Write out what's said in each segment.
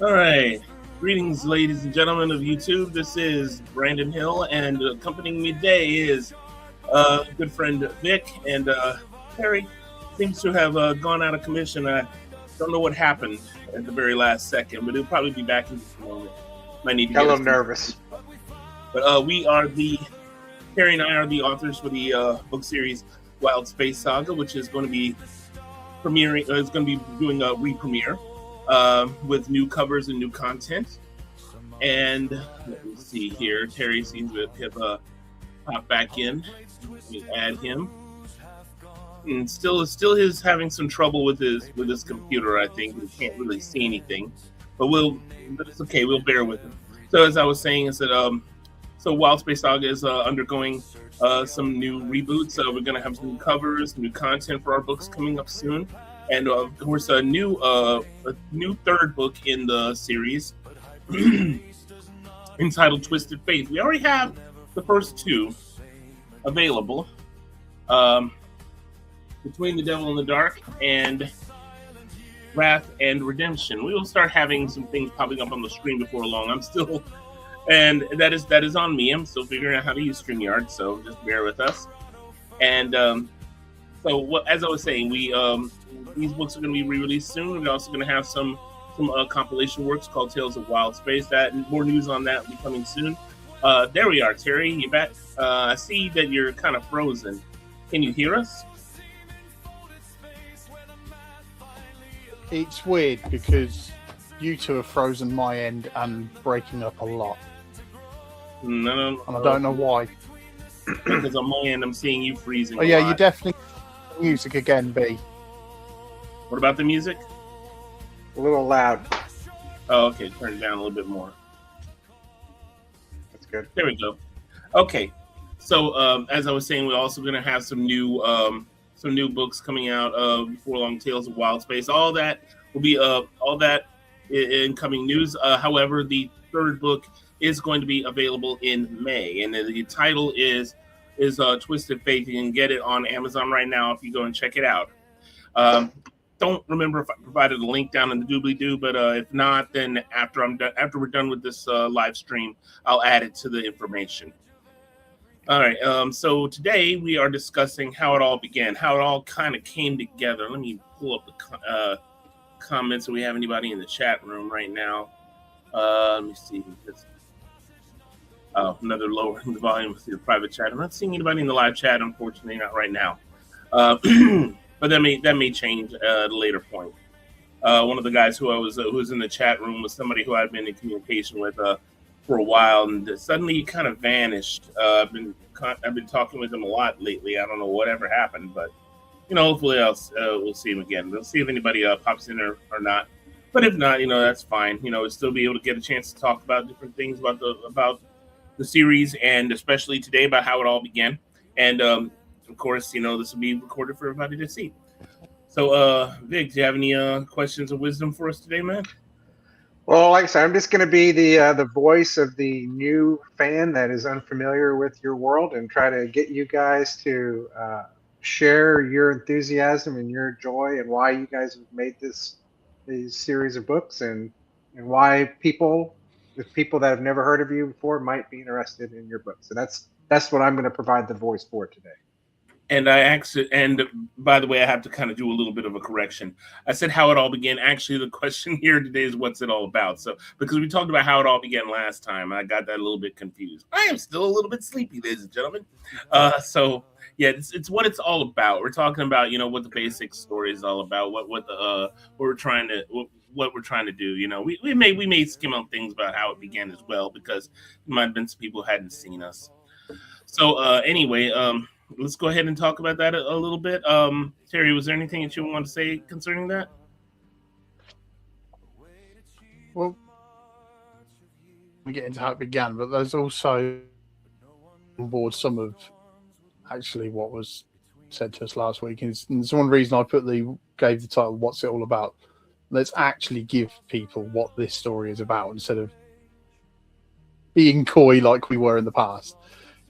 All right. Greetings, ladies and gentlemen of YouTube. This is Brandon Hill, and accompanying me today is good friend Vic. And Terry seems to have gone out of commission. I don't know what happened at the very last second, but he'll probably be back in just a moment. Might need to Got get a us little nervous. But Terry and I are the authors for the book series Wild Space Saga, which is going to be premiering. Is going to be doing a re-premiere with new covers and new content. And let me see here. Terry seems to have popped back in. Let me add him. And still is having some trouble with his computer. I think he can't really see anything, but it's okay. We'll bear with him. So as I was saying, is that so Wild Space Saga is undergoing some new reboots. We're going to have some new covers, new content for our books coming up soon, and of course a new third book in the series entitled Twisted Faith. We already have the first two available, Between the Devil and the Dark and Wrath and Redemption. We will start having some things popping up on the screen before long. And that is on me. I'm still figuring out how to use StreamYard, so just bear with us. And as I was saying, these books are going to be re-released soon. We're also going to have some compilation works called Tales of Wild Space. That and more news on that will be coming soon. There we are, Terry. You back? I see that you're kind of frozen. Can you hear us? It's weird because you two have frozen my end and breaking up a lot. No. And I don't know why. Because on my end, I'm seeing you freezing. Oh, yeah, you definitely music again, B. What about the music? A little loud. Oh, okay. Turn it down a little bit more. That's good. There we go. Okay. So as I was saying, we're also going to have some new books coming out before long. Tales of Wild Space. All that will be all that incoming news. However, the third book is going to be available in May, and the title is Twisted Faith. You can get it on Amazon right now if you go and check it out. Don't remember if I provided a link down in the doobly-doo, but if not, then after we're done with this live stream, I'll add it to the information. All right. So today we are discussing how it all began, how it all kind of came together. Let me pull up the comments. Do we have anybody in the chat room right now? Let me see. Another lowering the volume with your private chat. I'm not seeing anybody in the live chat, unfortunately, not right now. But that may change at a later point. One of the guys who was in the chat room was somebody who I'd been in communication with for a while, and suddenly he kind of vanished. I've been talking with him a lot lately. I don't know whatever happened, but hopefully we'll see him again. We'll see if anybody pops in or not. But if not, that's fine. We'll still be able to get a chance to talk about different things about the series, and especially today about how it all began. And of course, this will be recorded for everybody to see. So, Vic, do you have any questions of wisdom for us today, man? Well, like I said, I'm just going to be the voice of the new fan that is unfamiliar with your world and try to get you guys to share your enthusiasm and your joy and why you guys have made these series of books and why people that have never heard of you before might be interested in your books. So that's what I'm going to provide the voice for today. And by the way, I have to kind of do a little bit of a correction. I said how it all began. Actually, the question here today is what's it all about. So because we talked about how it all began last time, I got that a little bit confused. I am still a little bit sleepy, ladies and gentlemen. So yeah, it's what it's all about. We're talking about what the basic story is all about. What we're trying to do. We may skim on things about how it began as well, because there might have been some people who hadn't seen us. So anyway, let's go ahead and talk about that a little bit. Terry, was there anything that you want to say concerning that? Well, we get into how it began, but there's also on board some of actually what was said to us last week. And it's one reason I gave the title, What's It All About? Let's actually give people what this story is about instead of being coy like we were in the past.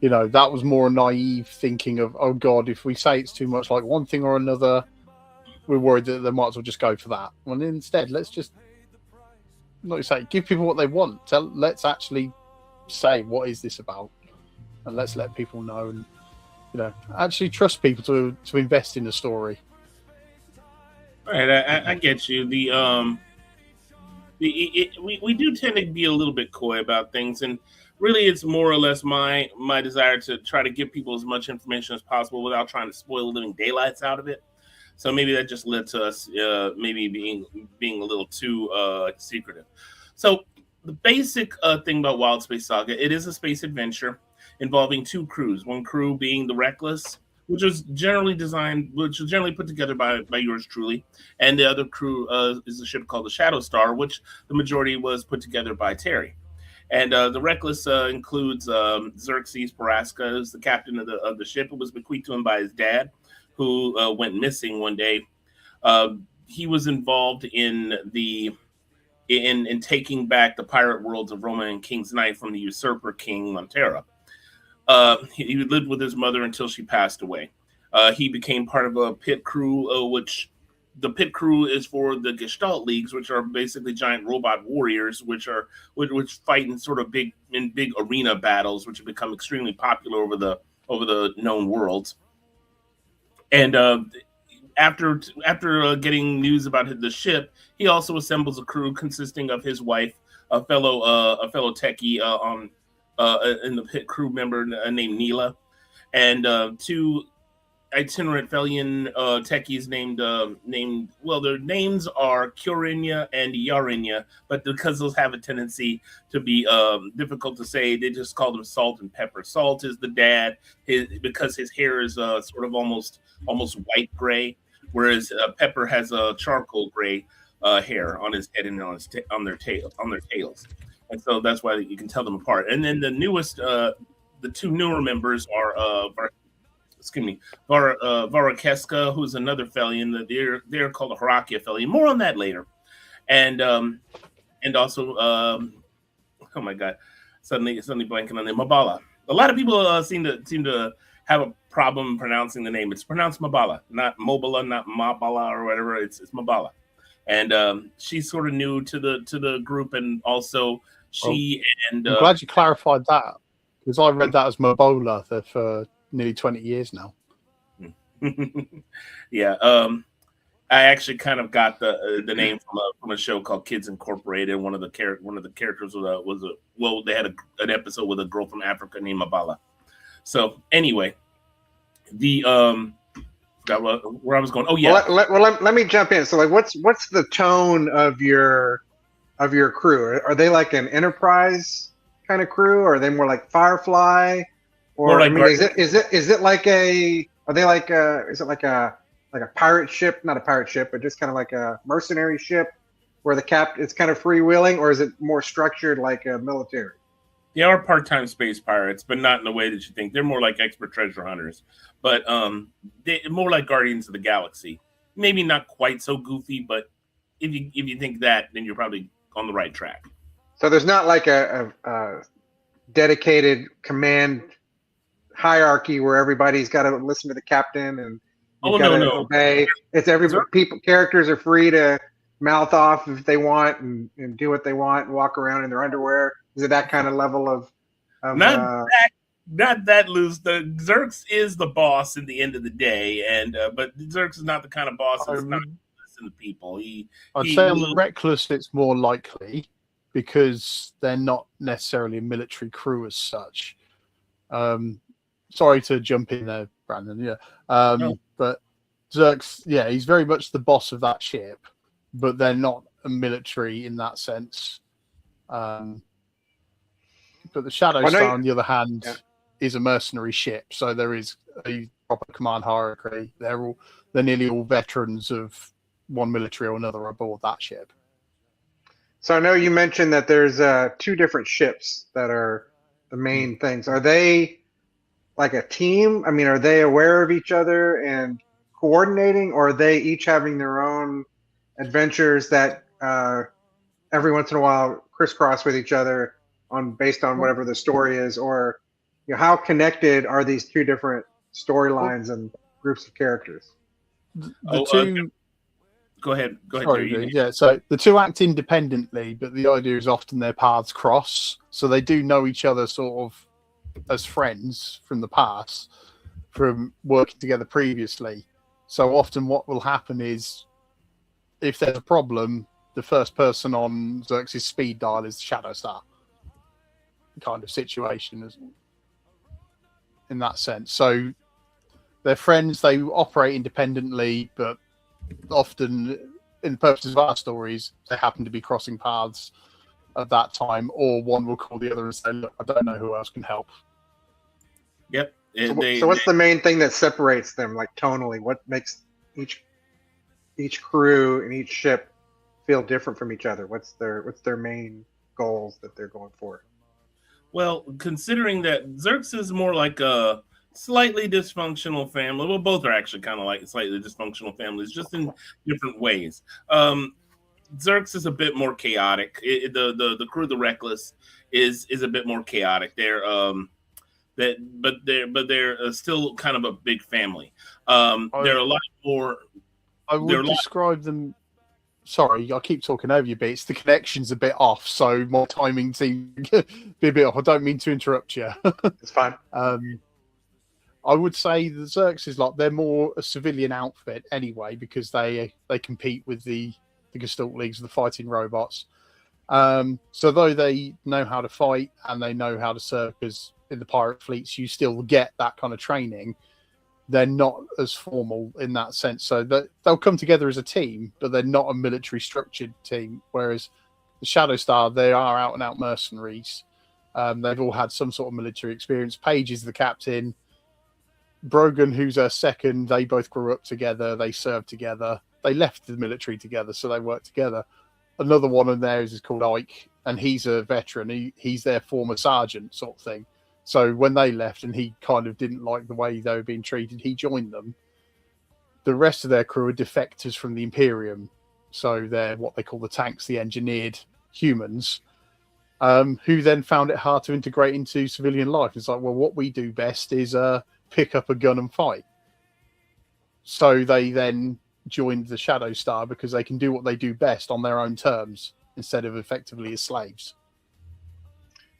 That was more naive thinking of, oh God, if we say it's too much like one thing or another, we're worried that they might as well just go for that. Well, instead, let's just like you say, give people what they want. Let's actually say what is this about, and let's let people know, and actually trust people to invest in the story. All right, I get you. We do tend to be a little bit coy about things, and really, it's more or less my desire to try to give people as much information as possible without trying to spoil the living daylights out of it. So maybe that just led to us maybe being a little too secretive. So the basic thing about Wild Space Saga, it is a space adventure involving two crews. One crew being the Reckless, which was generally put together by yours truly, and the other crew is a ship called the Shadow Star, which the majority was put together by Terry. And the Reckless includes Xerxes Paraska, who's the captain of the ship. It was bequeathed to him by his dad, who went missing one day. He was involved in taking back the pirate worlds of Roma and King's Knight from the usurper King Montera. He lived with his mother until she passed away. He became part of a pit crew, which the pit crew is for the Gestalt Leagues, which are basically giant robot warriors, which fight in sort of big arena battles, which have become extremely popular over the known worlds. And after getting news about the ship, he also assembles a crew consisting of his wife, a fellow techie in the pit crew member named Neela, and two itinerant Felian techies named their names are Curinia and Yarinia, but because those have a tendency to be difficult to say, they just call them Salt and Pepper. Salt is the dad, because his hair is sort of almost white gray, whereas Pepper has a charcoal gray hair on his head and on their tails, and so that's why you can tell them apart. And then the two newer members are Varakeska, who's another Felian. They're called a Harakia Felian. More on that later. And also, oh my God, suddenly blanking on the Mabala. A lot of people seem to have a problem pronouncing the name. It's pronounced Mabala, not Mobala, not Mabala or whatever. It's Mabala. And she's sort of new to the group, and also I'm glad you clarified that, because I read that as Mobola for nearly 20 years now. Yeah, I actually kind of got the name from a show called Kids Incorporated. One of the characters they had an episode with a girl from Africa named Mabala. So anyway, where I was going. Oh yeah. Let me jump in. So like, what's the tone of your crew? Are they like an Enterprise kind of crew, or are they more like Firefly? Or like, I mean, is it like a pirate ship? Not a pirate ship, but just kind of like a mercenary ship where it's kind of freewheeling, or is it more structured like a military? They are part-time space pirates, but not in the way that you think. They're more like expert treasure hunters, but they're more like Guardians of the Galaxy. Maybe not quite so goofy, but if you think that, then you're probably on the right track. So there's not like a dedicated command hierarchy where everybody's got to listen to the captain and you've got to obey. It's characters are free to mouth off if they want and do what they want and walk around in their underwear. Is it that kind of level of not that loose? The Xerx is the boss at the end of the day, and but Xerx is not the kind of boss that's not going to listen to people. I'd say on the Reckless it's more likely, because they're not necessarily a military crew as such. Sorry to jump in there, Brandon. Yeah, no. But Xerx, yeah, he's very much the boss of that ship, but they're not a military in that sense. But the Shadow Star, on the other hand, is a mercenary ship, so there is a proper command hierarchy. They're nearly all veterans of one military or another aboard that ship. So I know you mentioned that there's two different ships that are the main things. Are they like a team? I mean, are they aware of each other and coordinating, or are they each having their own adventures that every once in a while crisscross with each other based on whatever the story is? Or how connected are these two different storylines and groups of characters? Go ahead. Sorry, Jerry. dude. Yeah, so the two act independently, but the idea is often their paths cross. So they do know each other sort of as friends from the past, from working together previously. So often what will happen is if there's a problem, the first person on Xerxes' speed dial is the Shadow Star kind of situation in that sense. So they're friends, they operate independently, but often, in the purposes of our stories, they happen to be crossing paths at that time, or one will call the other and say, look, I don't know who else can help. Yep. So what's the main thing that separates them, like tonally? What makes each crew and each ship feel different from each other? What's their main goals that they're going for? Well, considering that Xerxes is more like a slightly dysfunctional family. Well, both are actually kind of like slightly dysfunctional families, just in different ways. Xerxes is a bit more chaotic. The crew of the Reckless is a bit more chaotic. They're they're still kind of a big family. They're a lot more. I would describe them. Sorry, I keep talking over you, but it's the connection's a bit off, so my timing seems to be a bit off. I don't mean to interrupt you. It's fine. I would say the Xerxes, like, they're more a civilian outfit anyway, because they compete with the Gestalt Leagues, the fighting robots. So though they know how to fight and they know how to serve, because in the pirate fleets you still get that kind of training, they're not as formal in that sense. So they'll come together as a team, but they're not a military structured team. Whereas the Shadow Star, they are out and out mercenaries. They've all had some sort of military experience. Paige is the captain. Brogan, who's her second, they both grew up together. They served together. They left the military together, so they worked together. Another one of theirs is called Ike, and he's a veteran. He's their former sergeant sort of thing. So when they left and he kind of didn't like the way they were being treated, he joined them. The rest of their crew are defectors from the Imperium. So they're what they call the tanks, the engineered humans, who then found it hard to integrate into civilian life. It's like, well, what we do best is pick up a gun and fight. So they then joined the Shadow Star because they can do what they do best on their own terms instead of effectively as slaves.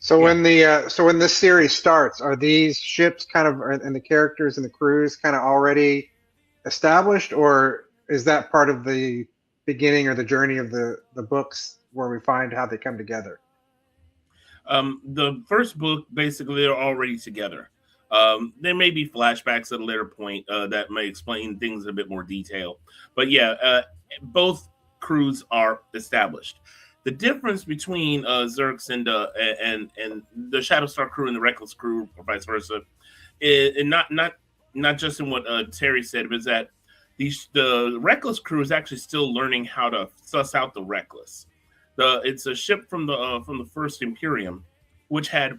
So when this series starts, are these ships kind of and the characters and the crews kind of already established, or is that part of the beginning or the journey of the books where we find how they come together? The first book, basically, they're already together. There may be flashbacks at a later point that may explain things in a bit more detail. But yeah, both crews are established. The difference between Xerxes and the Shadow Star crew and the Reckless crew, or vice versa, is not just in what Terry said, but is that the Reckless crew is actually still learning how to suss out the Reckless. It's a ship from the first Imperium, which had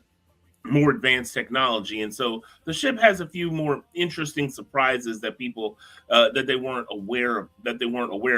more advanced technology, and so the ship has a few more interesting surprises that people that they weren't aware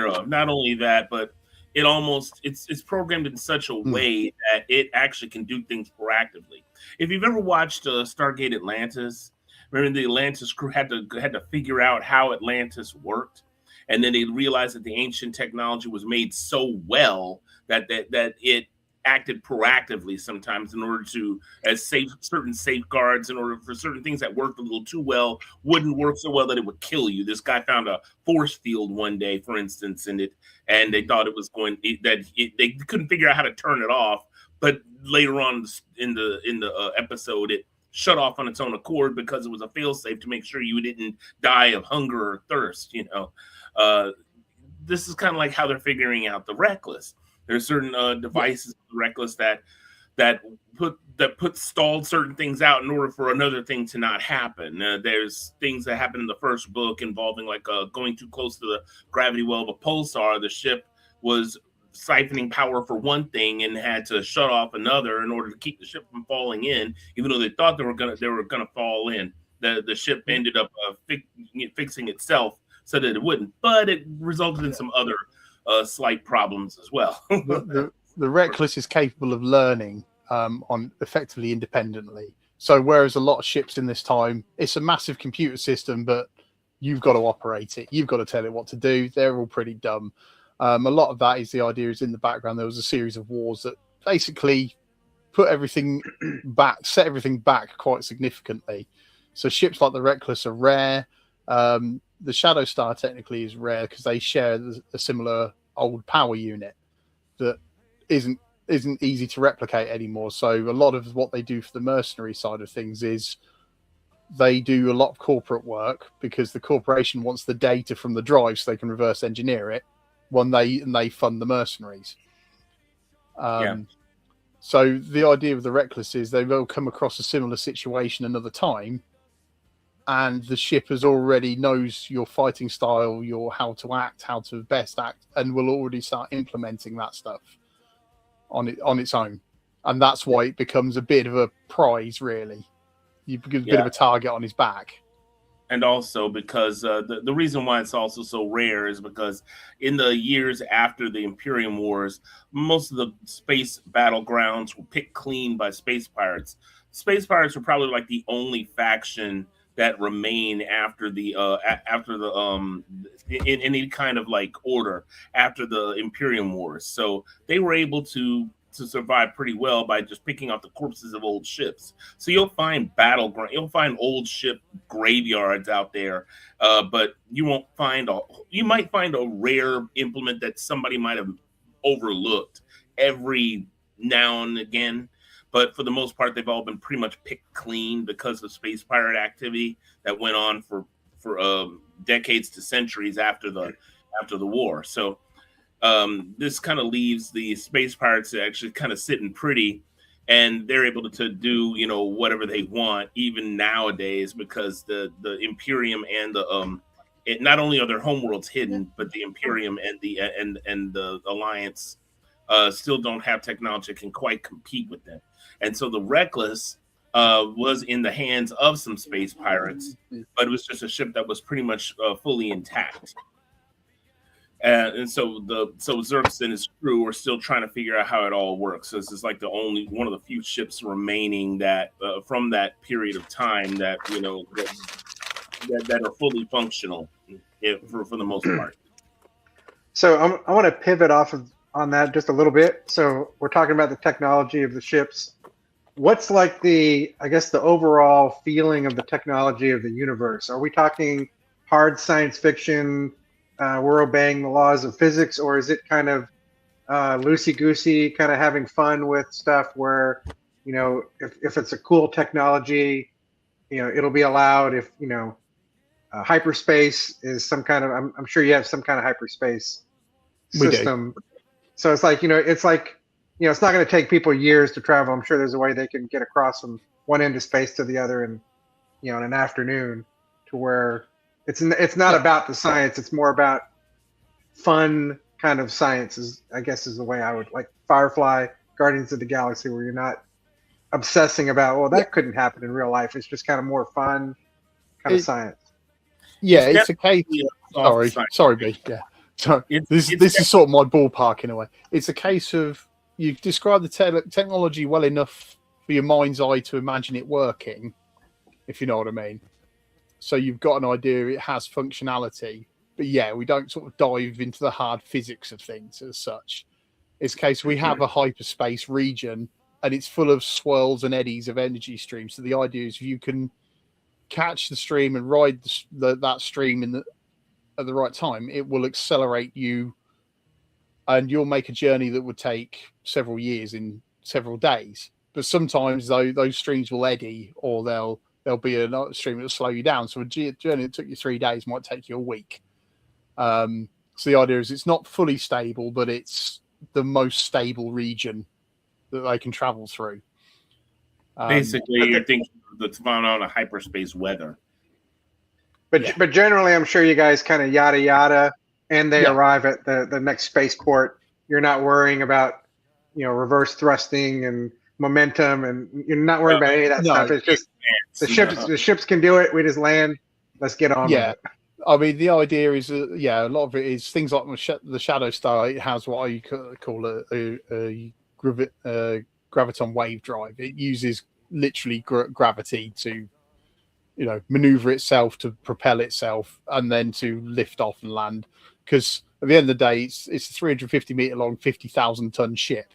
of. Not only that, but it's programmed in such a way that it actually can do things proactively. If you've ever watched Stargate Atlantis, remember the Atlantis crew had to figure out how Atlantis worked, and then they realized that the ancient technology was made so well that it acted proactively sometimes in order to certain safeguards, in order for certain things that worked a little too well wouldn't work so well that it would kill you. This guy found a force field one day, for instance, and they thought it was they couldn't figure out how to turn it off, but later on in the episode it shut off on its own accord because it was a failsafe to make sure you didn't die of hunger or thirst. This is kind of like how they're figuring out the Reckless. There's certain devices in the Reckless that put stalled certain things out in order for another thing to not happen. There's things that happen in the first book involving going too close to the gravity well of a pulsar. The ship was siphoning power for one thing and had to shut off another in order to keep the ship from falling in, even though they thought they were gonna fall in. The ship ended up fixing itself so that it wouldn't, but it resulted in some other slight problems as well. the Reckless is capable of learning on effectively independently. So whereas a lot of ships in this time, it's a massive computer system, but You've got to operate it. You've got to tell it what to do. They're all pretty dumb. A lot of that is the idea is in the background. There was a series of wars that basically put everything back, set everything back quite significantly. So ships like the Reckless are rare. The Shadow Star technically is rare because they share a similar old power unit that isn't easy to replicate anymore. So a lot of what they do for the mercenary side of things is they do a lot of corporate work because the corporation wants the data from the drive so they can reverse engineer it when they fund the mercenaries. So the idea of the Reckless is they will come across a similar situation another time, and the ship has already knows your fighting style, your how to act, how to best act, and will already start implementing that stuff on its own. And that's why it becomes a bit of a prize, really. You become a bit of a target on his back. And also because the reason why it's also so rare is because in the years after the Imperium Wars, most of the space battlegrounds were picked clean by space pirates. Space pirates were probably like the only faction that remain after the in any kind of like order after the Imperium Wars. So they were able to survive pretty well by just picking up the corpses of old ships. So you'll find you'll find old ship graveyards out there, but you might find a rare implement that somebody might have overlooked every now and again. But for the most part, they've all been pretty much picked clean because of space pirate activity that went on for decades to centuries after the war. So this kind of leaves the space pirates actually kind of sitting pretty, and they're able to do whatever they want even nowadays because the Imperium and the not only are their homeworlds hidden, but the Imperium and the Alliance still don't have technology that can quite compete with them. And so the Reckless was in the hands of some space pirates, but it was just a ship that was pretty much fully intact. And so Xerxes and his crew are still trying to figure out how it all works. So this is like the only one of the few ships remaining that from that period of time that that are fully functional for the most part. So I want to pivot on that just a little bit. So we're talking about the technology of the ships. What's like the overall feeling of the technology of the universe? Are we talking hard science fiction? We're obeying the laws of physics, or is it kind of loosey-goosey, kind of having fun with stuff where, if it's a cool technology, it'll be allowed. If, hyperspace is some kind of, I'm sure you have some kind of hyperspace system. So it's like, it's not going to take people years to travel. I'm sure there's a way they can get across from one end of space to the other in an afternoon, to where it's not about the science. It's more about fun kind of science, is the way I would like Firefly, Guardians of the Galaxy, where you're not obsessing about, well, that couldn't happen in real life. It's just kind of more fun kind of science. Yeah, it's a case. Sorry, B. Yeah. So this is sort of my ballpark in a way. It's a case of you describe the technology well enough for your mind's eye to imagine it working, if you know what I mean. So you've got an idea it has functionality, but we don't sort of dive into the hard physics of things as such. It's a case we have a hyperspace region and it's full of swirls and eddies of energy streams. So the idea is you can catch the stream and ride that stream at the right time, it will accelerate you, and you'll make a journey that would take several years in several days. But sometimes those streams will eddy, or there'll be another stream that will slow you down. So a journey that took you 3 days might take you a week. So the idea is it's not fully stable, but it's the most stable region that they can travel through. Basically, you're thinking that's found on a hyperspace weather. But generally, I'm sure you guys kind of yada yada, and they arrive at the next spaceport. You're not worrying about reverse thrusting and momentum, and you're not worried about any of that stuff. It's just the ships can do it. We just land. Let's get on with it. I mean, the idea is, a lot of it is things like the Shadow Star. It has what I call a graviton wave drive. It uses literally gravity to maneuver itself to propel itself and then to lift off and land. Because at the end of the day, it's a 350 meter long, 50,000 ton ship.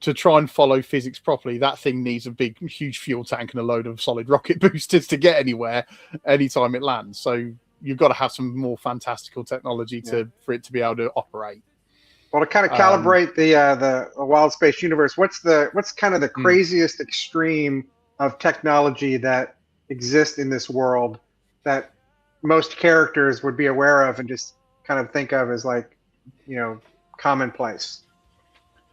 To try and follow physics properly, that thing needs a big, huge fuel tank and a load of solid rocket boosters to get anywhere anytime it lands. So you've got to have some more fantastical technology for it to be able to operate. Well, to kind of calibrate the wild space universe, what's kind of the craziest extreme of technology that exists in this world that most characters would be aware of and just kind of think of as like, commonplace?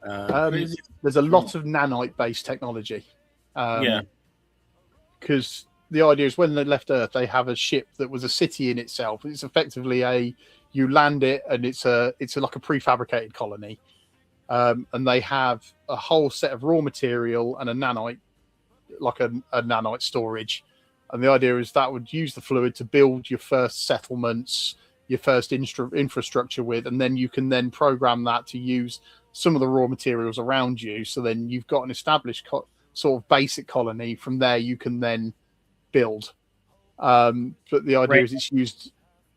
There's a lot of nanite-based technology. Because the idea is when they left Earth, they have a ship that was a city in itself. It's effectively you land it and it's like a prefabricated colony. And they have a whole set of raw material and a nanite, like a nanite storage. And the idea is that would use the fluid to build your first settlements, your first infrastructure with, and then you can then program that to use some of the raw materials around you. So then you've got an established sort of basic colony. From there, you can then build. But the idea is it's used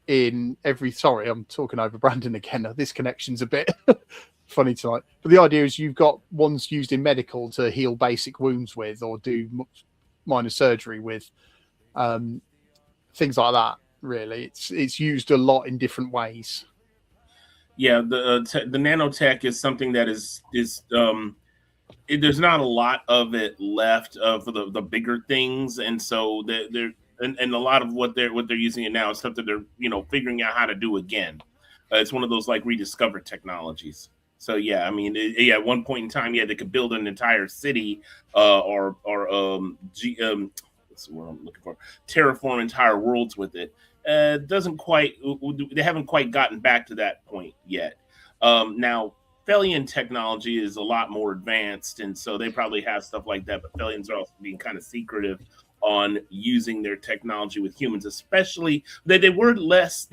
in every... Sorry, I'm talking over Brandon again. This connection's a bit funny tonight. But the idea is you've got ones used in medical to heal basic wounds with or do minor surgery with. Things like that, really. It's used a lot in different ways. Yeah, the nanotech is something that is there's not a lot of it left for the bigger things, and so and a lot of what they're using it now is stuff that they're figuring out how to do again. It's one of those like rediscovered technologies. So yeah, I mean, at one point in time, they could build an entire city or what's the word I'm looking for? Terraform entire worlds with it. They haven't quite gotten back to that point yet. Now, Felian technology is a lot more advanced, and so they probably have stuff like that. But Felians are also being kind of secretive on using their technology with humans, especially they were less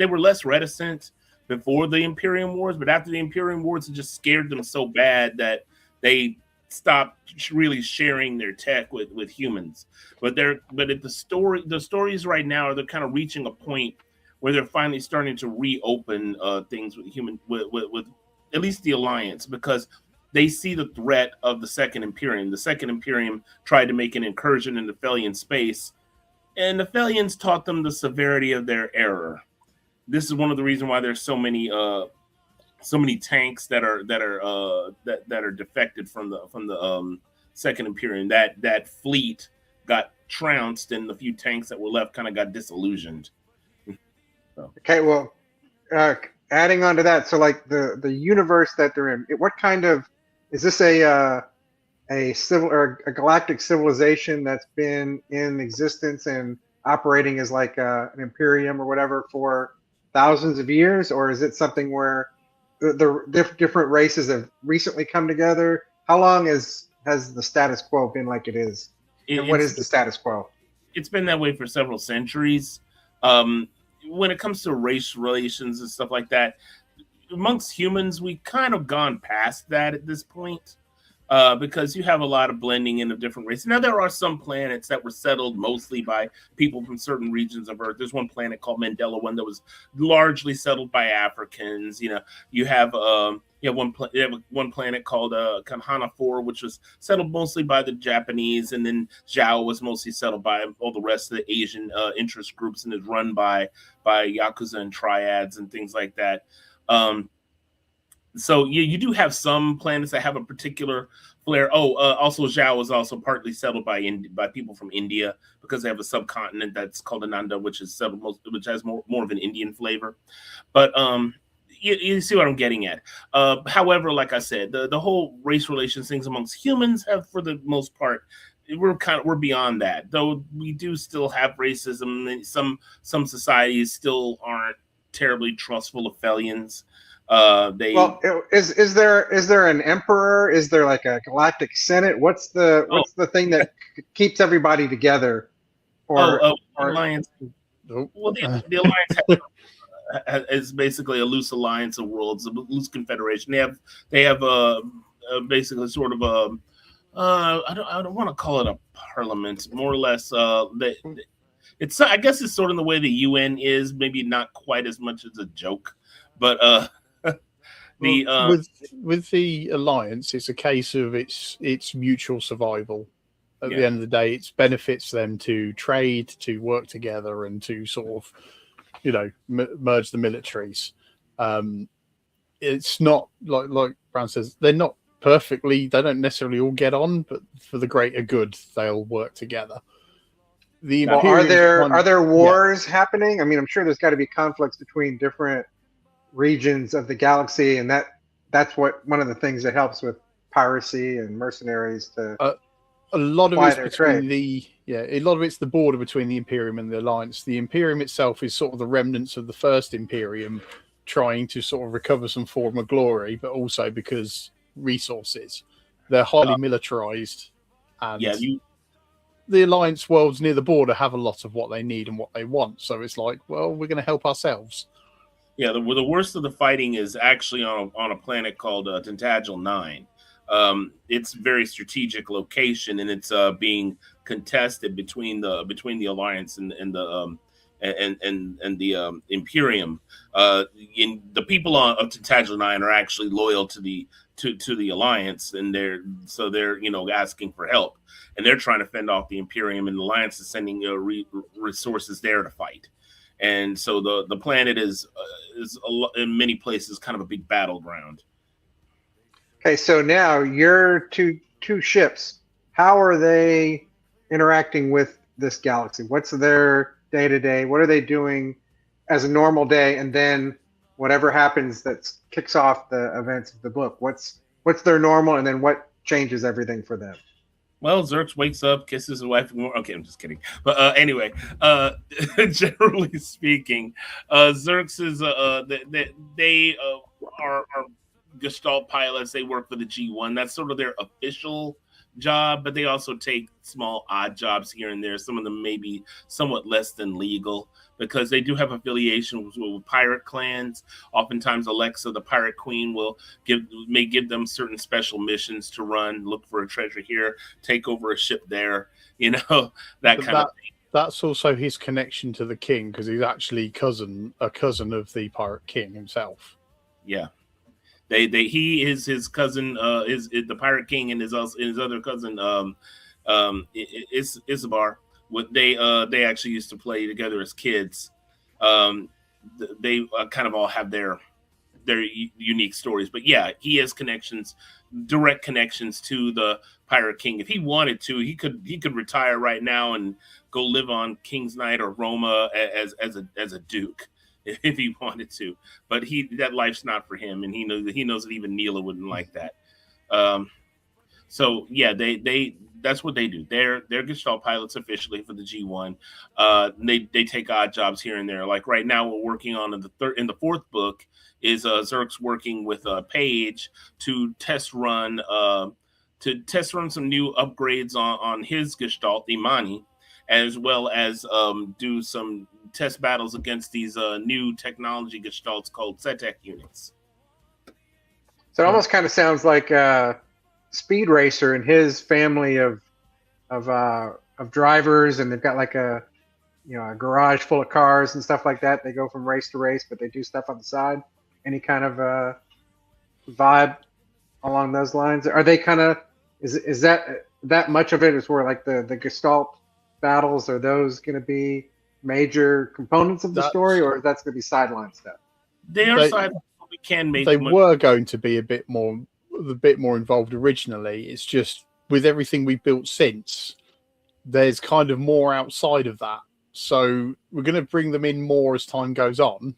reticent before the Imperium Wars, but after the Imperium Wars, it just scared them so bad that they stopped really sharing their tech with humans. But at the stories right now they're kind of reaching a point where they're finally starting to reopen things with with at least the Alliance, because they see the threat of the Second Imperium. The Second Imperium tried to make an incursion into Felian space, and the Felians taught them the severity of their error. This is one of the reasons why there's so many tanks that are defected from the Second Imperium. That fleet got trounced, and the few tanks that were left kind of got disillusioned. Okay, well, adding on to that, so like the universe that they're in, what kind of is this a civil or a galactic civilization that's been in existence and operating as like an imperium or whatever for thousands of years, or is it something where the different races have recently come together? How long has the status quo been like it is? And what is the status quo? It's been that way for several centuries. When it comes to race relations and stuff like that, amongst humans, we've kind of gone past that at this point, because you have a lot of blending in of different races. Now, there are some planets that were settled mostly by people from certain regions of Earth. There's one planet called Mandela, one that was largely settled by Africans. You have one planet called Kanhana 4, which was settled mostly by the Japanese, and then Zhao was mostly settled by all the rest of the Asian interest groups, and is run by Yakuza and Triads and things like that. So you do have some planets that have a particular flair. Also Zhao is also partly settled by people from India, because they have a subcontinent that's called Ananda, which is settled which has more of an Indian flavor. But you see what I'm getting at. However, like I said, the whole race relations things amongst humans have, for the most part, we're beyond that. Though we do still have racism, and some societies still aren't terribly trustful of Felians. Is there an emperor? Is there like a galactic senate? What's the thing that keeps everybody together? Alliance. Well, the Alliance is basically a loose alliance of worlds, a loose confederation. They have basically sort of I don't want to call it a parliament. More or less, it's I guess it's sort of the way the UN is. Maybe not quite as much as a joke, but Well, the with the alliance, it's a case of it's mutual survival. At the yeah. end of the day, it benefits them to trade, to work together, and to sort of, merge the militaries. It's not like Brown says, they're not perfectly. They don't necessarily all get on, but for the greater good, they'll work together. The Well, are there wars happening? I mean, I'm sure there's got to be conflicts between different regions of the galaxy, and that's what one of the things that helps with piracy and mercenaries to a lot of ply it's their between trade. a lot of it's the border between the Imperium and the Alliance. The Imperium itself is sort of the remnants of the first Imperium, trying to sort of recover some form of glory, but also because resources. They're highly militarized, and Yeah, the Alliance worlds near the border have a lot of what they need and what they want. So it's like, well, we're going to help ourselves. yeah. The worst of the fighting is actually on a planet called Tintagel 9. It's a very strategic location, and it's being contested between the Alliance and the and the Imperium. In the people of Tintagel 9 are actually loyal to the Alliance, and they're asking for help, and they're trying to fend off the Imperium, and the Alliance is sending resources there to fight. And so the planet is in many places kind of a big battleground. Okay, so now your two ships, how are they interacting with this galaxy? What's their day to day? What are they doing as a normal day? And then whatever happens that kicks off the events of the book, what's their normal, and then what changes everything for them? Well, Zerx wakes up, kisses his wife. Okay, I'm just kidding. But anyway, generally speaking, Zerx is they are Gestalt pilots. They work for the G1. That's sort of their official job, but they also take small odd jobs here and there. Some of them may be somewhat less than legal because they do have affiliations with pirate clans. Oftentimes, Alexa, the pirate queen, may give them certain special missions to run, look for a treasure here, take over a ship there, that kind of thing. That's also his connection to the king, because he's actually a cousin of the pirate king himself. Yeah. He is his cousin, is the pirate king, and his other cousin, Isabar. They actually used to play together as kids. They kind of all have their unique stories, but yeah, he has direct connections to the pirate king. If he wanted to, he could retire right now and go live on King's Knight or Roma as a duke if he wanted to, but that life's not for him, and he knows that even Neela wouldn't like that. So yeah, that's what they do. They're Gestalt pilots officially for the G1. They take odd jobs here and there. Like right now, we're working on in the fourth book is Zerx working with Paige to test run some new upgrades on his Gestalt, Imani, as well as do some test battles against these new technology Gestalts called Setek units. So it almost kind of sounds like Speed Racer and his family of drivers, and they've got like a garage full of cars and stuff like that. They go from race to race, but they do stuff on the side. Any kind of vibe along those lines? Are they kind of is that much of it is where like the Gestalt battles, are those going to be major components of the story, or that's going to be sideline stuff? They are sideline. We can make. They were going to be a bit more involved originally. It's just with everything we've built since, there's kind of more outside of that. So we're going to bring them in more as time goes on.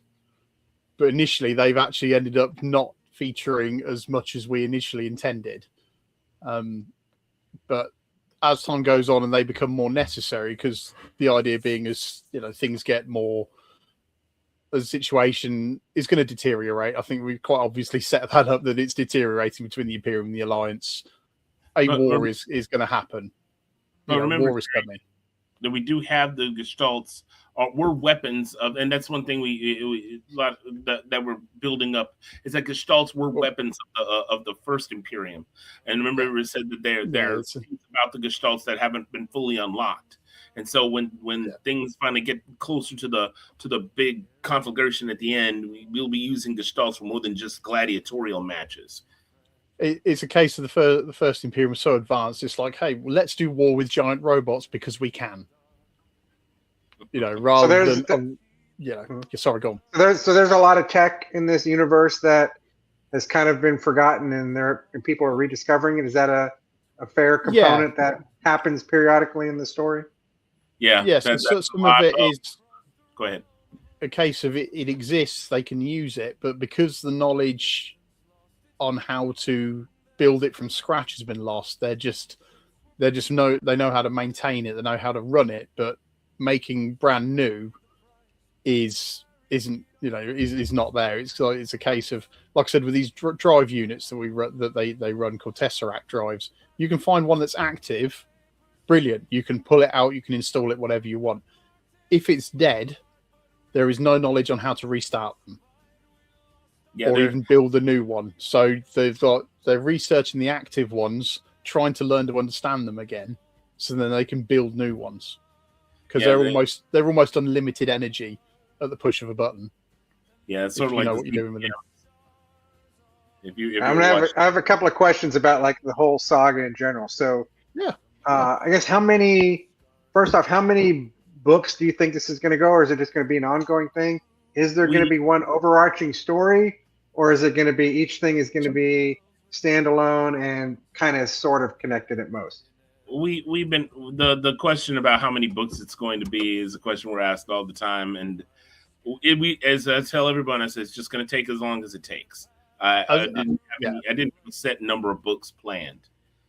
But initially, they've actually ended up not featuring as much as we initially intended. But as time goes on and they become more necessary, because the idea being is, things get more, the situation is going to deteriorate. I think we quite obviously set that up, that it's deteriorating between the Imperium and the Alliance. War is going to happen. War is coming. that we do have the gestalts were weapons of, and that's one thing that we're building up is that gestalts were weapons of the first Imperium. And remember, it said that there are things about the gestalts that haven't been fully unlocked. And so when things finally get closer to the big conflagration at the end, we'll be using gestalts for more than just gladiatorial matches. It's a case of the first Imperium was so advanced. It's like, hey, well, let's do war with giant robots because we can. Rather than sorry, go on. So there's a lot of tech in this universe that has kind of been forgotten, and people are rediscovering it. Is that a fair component that happens periodically in the story? Yeah. Yes. So some of it is. Go ahead. A case of it exists, they can use it, but because the knowledge on how to build it from scratch has been lost, they know how to maintain it, they know how to run it, but making brand new is not there. It's a case of, like I said, with these drive units that they run called Tesseract drives, you can find one that's active, brilliant, you can pull it out, you can install it, whatever you want. If it's dead, there is no knowledge on how to restart them or even build a new one. So they're researching the active ones, trying to learn to understand them again, so then they can build new ones. Because they're almost unlimited energy at the push of a button. Yeah, it's sort of like what you're doing with them. I have a couple of questions about like the whole saga in general. So I guess how many books do you think this is going to go, or is it just going to be an ongoing thing? Is there going to be one overarching story, or is it going to be each thing is going to be standalone and kind of sort of connected at most? We've been the question about how many books it's going to be is a question we're asked all the time, and as I tell everyone, I say it's just going to take as long as it takes. I didn't have a set number of books planned.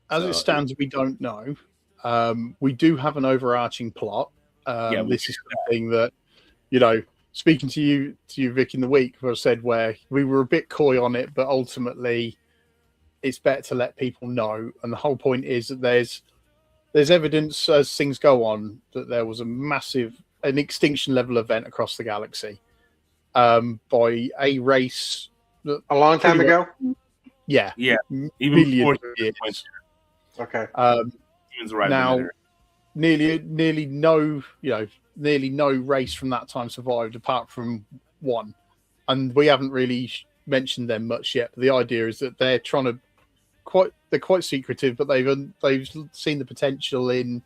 As it stands, we don't know. We do have an overarching plot. This is something that, speaking to you, Vic, in the week, where I said where we were a bit coy on it, but ultimately, it's better to let people know. And the whole point is that there's evidence as things go on that there was an extinction level event across the galaxy by a race a long time ago. Yeah, even before years. Okay. Now, nearly no race from that time survived apart from one, and we haven't really mentioned them much yet. But the idea is that they're quite secretive, but they've seen the potential in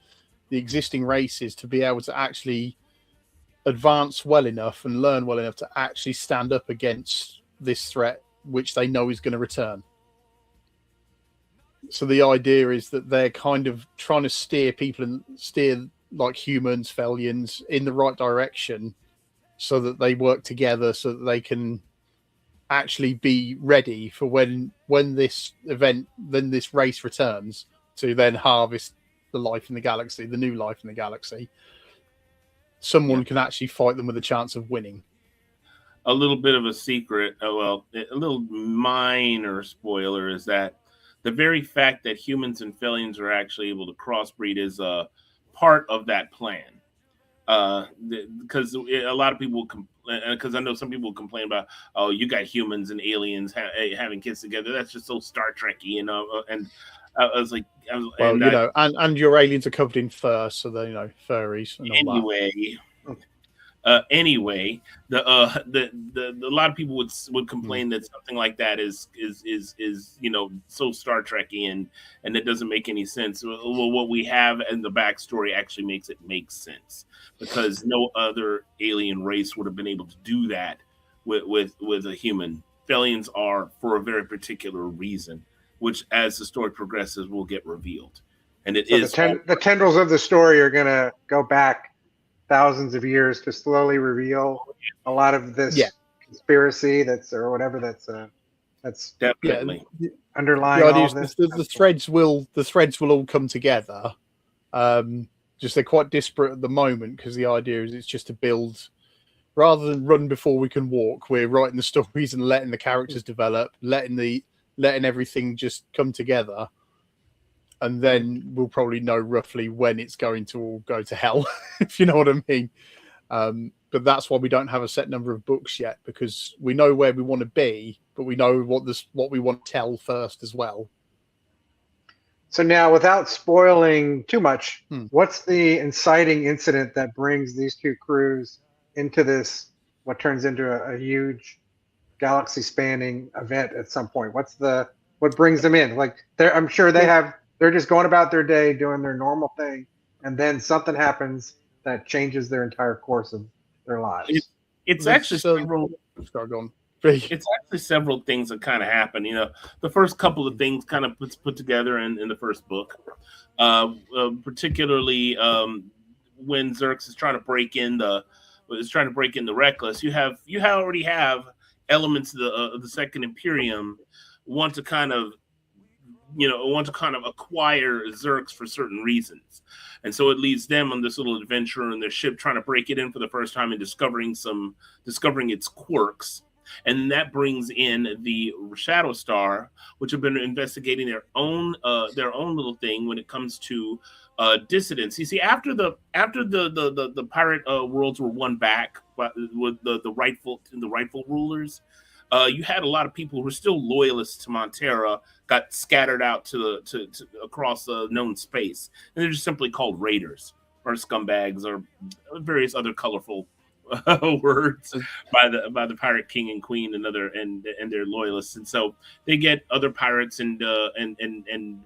the existing races to be able to actually advance well enough and learn well enough to actually stand up against this threat, which they know is going to return. So the idea is that they're kind of trying to steer like humans, Felians, in the right direction, so that they work together, so that they can actually be ready for when this race returns to then harvest the life in the galaxy, the new life in the galaxy. Someone can actually fight them with a chance of winning. A little bit of a secret, a little minor spoiler is that the very fact that humans and Felians are actually able to crossbreed is a part of that plan. Because a lot of people, because I know some people complain about, oh, you got humans and aliens having kids together. That's just so Star Trek-y, And I was like, and your aliens are covered in fur, so they're furries. And all that. Anyway, a lot of people would complain that something like that is so Star Trek-y and it doesn't make any sense. Well, what we have in the backstory actually makes it make sense, because no other alien race would have been able to do that with a human. Felians are for a very particular reason, which as the story progresses will get revealed. And the tendrils of the story are going to go back thousands of years to slowly reveal a lot of this conspiracy that's definitely underlying all of this. The threads will all come together. Just they're quite disparate at the moment, because the idea is it's just to build, rather than run before we can walk. We're writing the stories and letting the characters develop, letting everything just come together. and then we'll probably know roughly when it's going to all go to hell, if you know what I mean. But that's why we don't have a set number of books yet, because we know where we want to be, but we know what we want to tell first as well. So now, without spoiling too much, Hmm. what's the inciting incident that brings these two crews into this, what turns into a huge galaxy-spanning event at some point? What brings them in? Like, I'm sure they're just going about their day doing their normal thing, and then something happens that changes their entire course of their lives. It's actually several. Start going. It's actually several things that kind of happen. The first couple of things kind of put together in the first book, particularly when Xerx is trying to break in the Reckless. You already have elements of the Second Imperium want to kind of acquire Xerx for certain reasons. And so it leads them on this little adventure in their ship trying to break it in for the first time and discovering its quirks. And that brings in the Shadow Star, which have been investigating their own little thing when it comes to dissidents. You see, after the pirate worlds were won back with the rightful rulers, you had a lot of people who were still loyalists to Montera got scattered out to across known space, and they're just simply called raiders or scumbags or various other colorful words by the pirate king and queen and their loyalists. And so they get other pirates and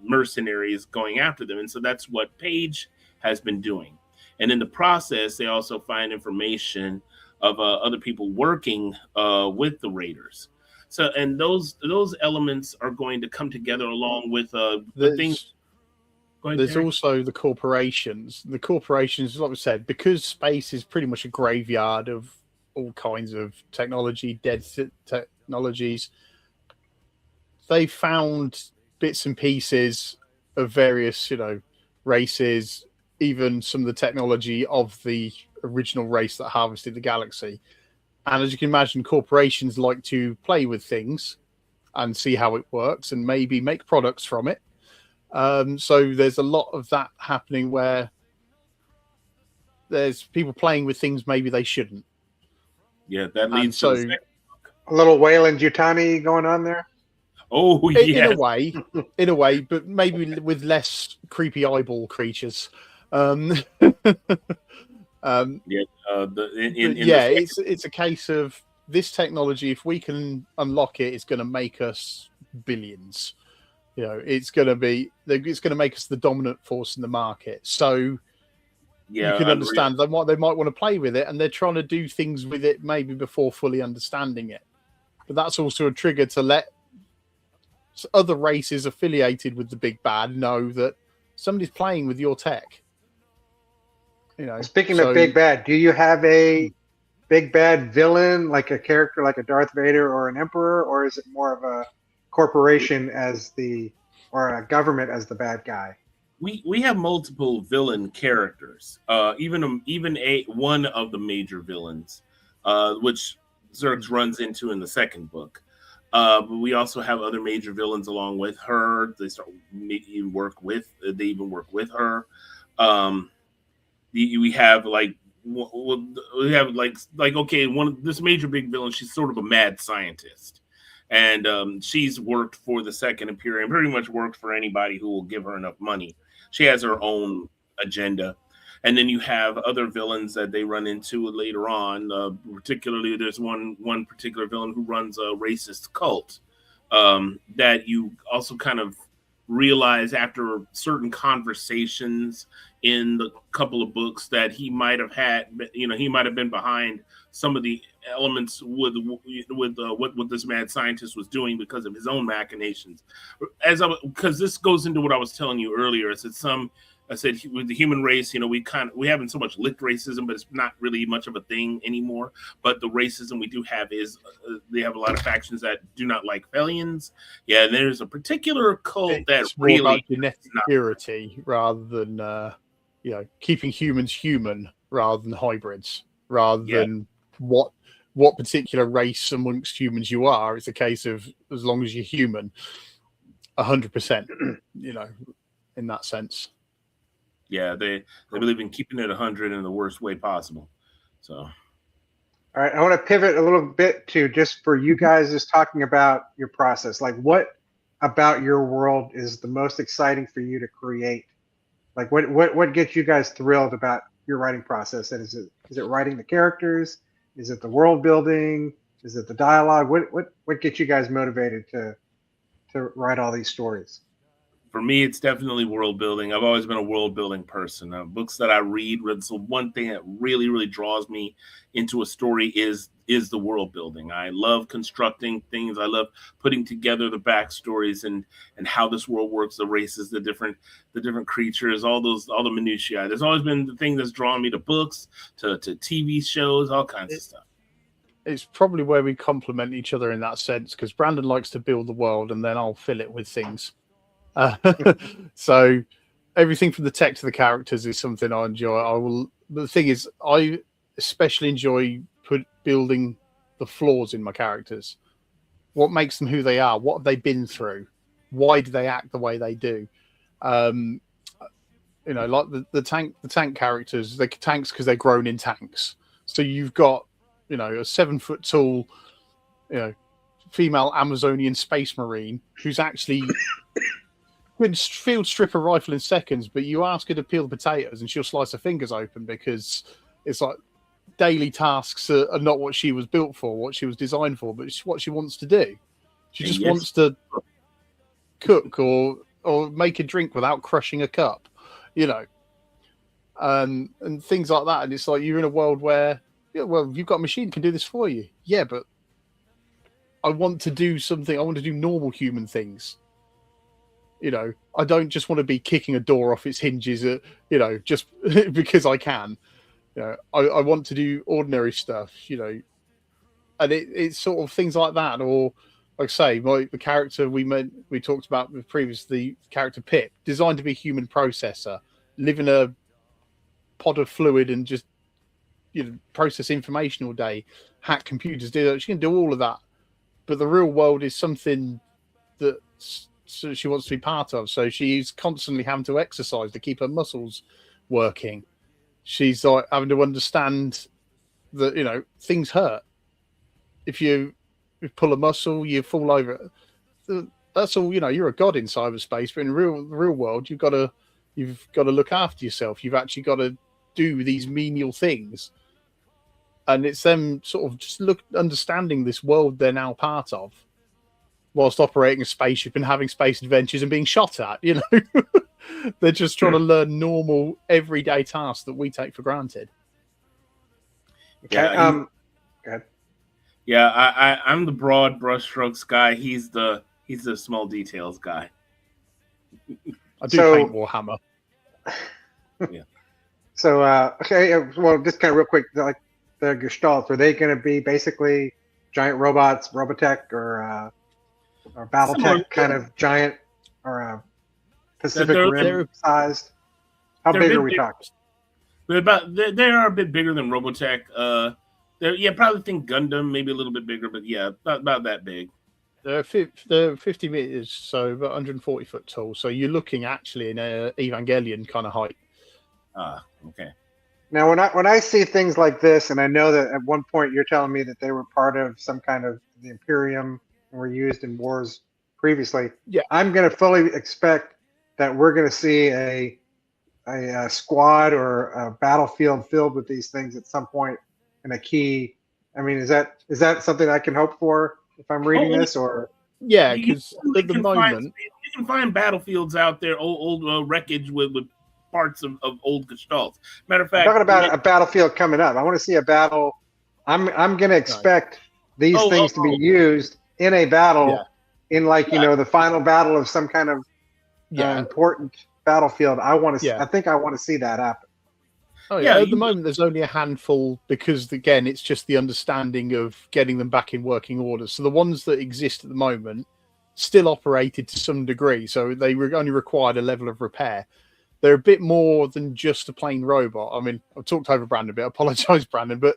mercenaries going after them, and so that's what Paige has been doing. And in the process, they also find information of other people working with the raiders. So, and those elements are going to come together along with the things. There's also the corporations. The corporations, like we said, because space is pretty much a graveyard of all kinds of technology, dead technologies. They found bits and pieces of various, races, even some of the technology of the original race that harvested the galaxy. And as you can imagine, corporations like to play with things and see how it works and maybe make products from it. So there's a lot of that happening where there's people playing with things maybe they shouldn't. Yeah, that leads to the second book. A little Weyland-Yutani going on there. Oh, yeah. In a way, but maybe with less creepy eyeball creatures. It's a case of this technology. If we can unlock it, it's going to make us billions. It's going to make us the dominant force in the market. So you can understand they might want to play with it, and they're trying to do things with it maybe before fully understanding it. But that's also a trigger to let other races affiliated with the big bad know that somebody's playing with your tech. Speaking of big bad, do you have a big bad villain, like a character like a Darth Vader or an Emperor, or is it more of a corporation or a government as the bad guy? We have multiple villain characters. Even one of the major villains, which Xerx runs into in the second book. But we also have other major villains along with her. They even work with her. We have this major big villain. She's sort of a mad scientist. And she's worked for the Second Imperium, pretty much worked for anybody who will give her enough money. She has her own agenda. And then you have other villains that they run into later on. Particularly, there's one particular villain who runs a racist cult that you also kind of realize after certain conversations in the couple of books that he might have been behind some of the elements with what this mad scientist was doing because of his own machinations. Because this goes into what I was telling you earlier. I said with the human race, we haven't so much licked racism, but it's not really much of a thing anymore. But the racism we do have is they have a lot of factions that do not like Felians. Yeah, and there's a particular cult that's really more about genetic purity rather than keeping humans human rather than hybrids, rather than what particular race amongst humans you are. It's a case of as long as you're human, 100%. in that sense. Yeah, they believe in keeping it 100 in the worst way possible. So, all right, I want to pivot a little bit to just for you guys, just talking about your process. Like, what about your world is the most exciting for you to create? Like, what gets you guys thrilled about your writing process? And is it writing the characters? Is it the world building? Is it the dialogue? What gets you guys motivated to write all these stories? for me, it's definitely world building. I've always been a world building person. Books that I read, so one thing that really, really draws me into a story is the world building. I love constructing things. I love putting together the backstories and how this world works, the races, the different creatures, all the minutiae. There's always been the thing that's drawn me to books, to TV shows, all kinds of stuff. It's probably where we complement each other in that sense, because Brandon likes to build the world and then I'll fill it with things. So everything from the tech to the characters is something I enjoy. The thing is, I especially enjoy building the flaws in my characters. What makes them who they are? What have they been through? Why do they act the way they do? Like the tank characters, they're tanks because they're grown in tanks. So you've got, a 7-foot tall, female Amazonian space marine who's actually can field strip a rifle in seconds, but you ask her to peel potatoes and she'll slice her fingers open, because it's like daily tasks are not what she was built for, what she was designed for, but it's what she wants to do. She just wants to cook or make a drink without crushing a cup, and things like that. And it's like you're in a world where, you've got a machine that can do this for you. Yeah, but I want to do something. I want to do normal human things. I don't just want to be kicking a door off its hinges, just because I can. I want to do ordinary stuff, and it's sort of things like that. Or, like I say, the character we talked about previously, the character Pip, designed to be a human processor, live in a pod of fluid and just process information all day, hack computers, do that. She can do all of that, but the real world is something that she wants to be part of. So she's constantly having to exercise to keep her muscles working. She's like having to understand that things hurt. If you pull a muscle, you fall over. That's all. You're a god in cyberspace, but in the real world, you've got to look after yourself. You've actually got to do these menial things. And it's them sort of just understanding this world they're now part of, whilst operating a spaceship and having space adventures and being shot at. They're just trying to learn normal, everyday tasks that we take for granted. Okay. Yeah, go ahead. Yeah, I'm the broad brushstrokes guy. He's the small details guy. I do paint Warhammer. Yeah. So okay, well, just kind of real quick, like the Gestalts, are they going to be basically giant robots, Robotech, or BattleTech kind of giant, or Pacific Rim sized? How big are we talking? They are a bit bigger than Robotech. Probably think Gundam, maybe a little bit bigger, but yeah, about that big. They're 50 meters, so about 140 foot tall. So you're looking actually in a Evangelion kind of height. Okay. Now, when I see things like this, and I know that at one point you're telling me that they were part of some kind of the Imperium and were used in wars previously, I'm going to fully expect that we're going to see a squad or a battlefield filled with these things at some point in a key. I mean, is that something I can hope for if I'm reading this, or? Yeah, because at the moment you can find battlefields out there, old wreckage with parts of old Gestalts. Matter of fact, I'm talking about a battlefield coming up. I want to see a battle. I'm going to expect these things to be used in a battle, in the final battle of some kind of important battlefield. I want to. I think I want to see that happen. Oh yeah. At the moment, there's only a handful, because again, it's just the understanding of getting them back in working order. So the ones that exist at the moment still operated to some degree, so they only required a level of repair. They're a bit more than just a plain robot. I mean, I've talked over Brandon a bit. I apologize, Brandon, but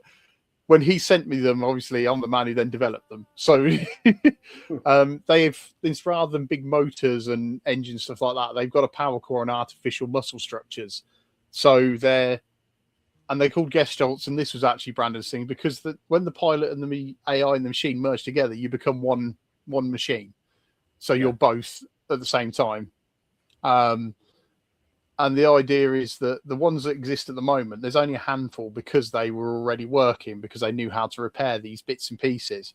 when he sent me them, obviously I'm the man who then developed them. So it's rather than big motors and engine stuff like that, they've got a power core and artificial muscle structures. So they're called Gestalts, and this was actually Brandon's thing because when the pilot and the AI and the machine merge together, you become one machine. So you're both at the same time. And the idea is that the ones that exist at the moment, there's only a handful because they were already working, because they knew how to repair these bits and pieces.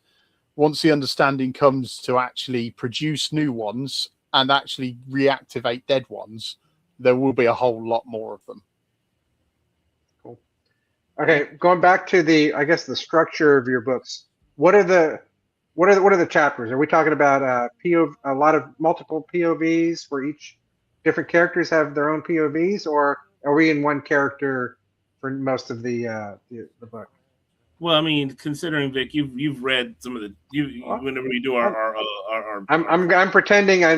Once the understanding comes to actually produce new ones and actually reactivate dead ones, there will be a whole lot more of them. Cool. Okay, going back to the structure of your books. What are the chapters? Are we talking about a lot of multiple POVs where each different characters have their own POVs, or are we in one character for most of the book? Well, I mean, considering Vic, you've read some of the whenever we do our I'm pretending I